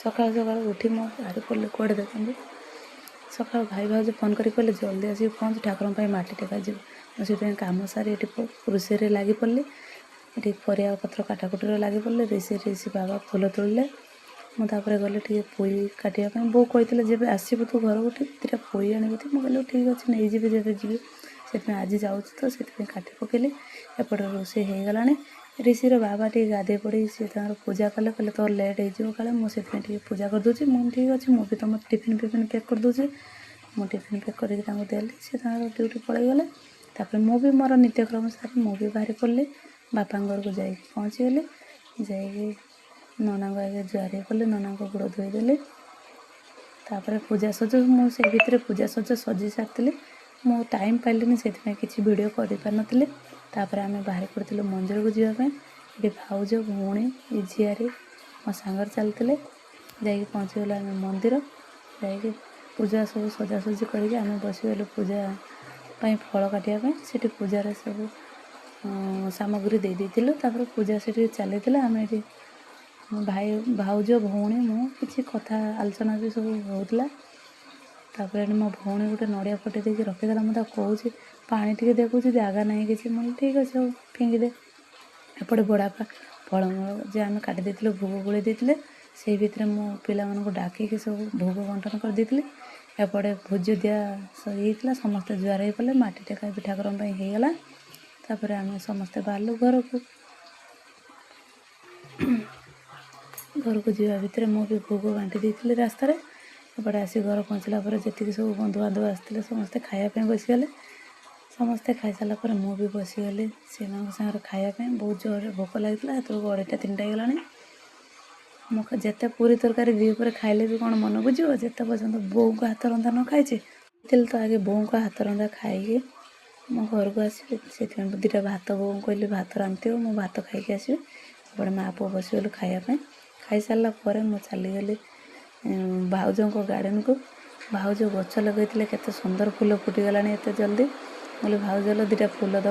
सकाल सकाल उठी मो बाहर पड़े कौड़े देखते सका भाई भाज फोन कर कहले जल्दी आसिक पहुँच ठाकुर मटी टेका जी मुझे कम सारी ये रोषे लगी पड़े ये परिया पत्र काटाकुटी लगी पड़े ऋषि बाबा फूल तोड़े मुझे गले टे पोई काटापी बो कही जब आसबू तू घर को दुटा पोई आणबू मुझे ठीक अच्छे नहीं जी जब जी से आज जाऊँ तो से काटी पकेली एपटे रोषे हो गला ऋषिर बाबा टे गाधे पड़ी सी पूजा कले कहले तोर लेट हो काले मुझे पूजा कर दूसरी मुझे ठीक अच्छे मुझे तुम टिफिन फिफिन पैक कर दूसरी मु टिफिन पैक करके देली सी ड्यूटी पलि गले तापर मु भी मोर नित्यक्रम सारी मु भी बाहरी पड़ली बापा घर को जा पहुँचीगली जाकि नना को आगे जुआर कली नना को गोड़ धोईदेली तापर पूजा सज मुझे भितर पूजा सज सजी सारी मु टाइम पाइलिनी से किसी वीडियो कर पारि तापर आम बाहर पड़े मंदिर को जावाई ये भाउज भौणी ये झीआरी मो सांगर चलते जाकि पहुँचीगला आम मंदिर जाकि पूजा सब सजासजी करके आम बसीगलु पूजा फल काटापी से पूजार सब सामग्री दे देलु तापर पूजा से चली आम ये भाई भाउज भौणी मु किसी कथा आलोचना भी सब होता तापर मो भौणी गोटे नड़िया फटे देके रखीदेला मुझे कौच पानी टे देखूँ जगह नहीं किसी मुझे ठीक अच्छे फिंगिदे एपटे बड़ापा फलमूल जे आम काटी भोग गोल देते से भितर मो पिला डाकिकी सब भोग बंटन कर देती एपटे भोज दिया होता समस्ते जुआर हो कले मटी टेका भी ठाकुर होगला तापर आम समस्ते बाहर घर को जावा भितर मुझे भोग बांटी देती रास्त एपटे आसी घर पहुँचला जी सब बंधुबांधव आसते समस्ते खायापी बसीगले समस्ते खाई सारा पर मु भी बसीगली से सागर खायापी बहुत जोर भोक लगी तो 2:30 3टा गला मुझे जिते पूरी तरकारी दीपर खाइले भी कौन मन बुझे जिते पर्यटन बोऊ को हाथ रंधा न खाई तो आगे बोऊ को हाथ रंधा खाई मो घर को आसबि से दुटा भात बोऊ कहली भात रांधि मु भात खाई आसबि एपटे माँ पुओ बसीगलु खायापी खाई सारा पर मु चलीगली भाउज गार्डन को भाउज गच लगे केते सुंदर फूल फुटीगला एत जल्दी बोले भाउज दुटा फूल दब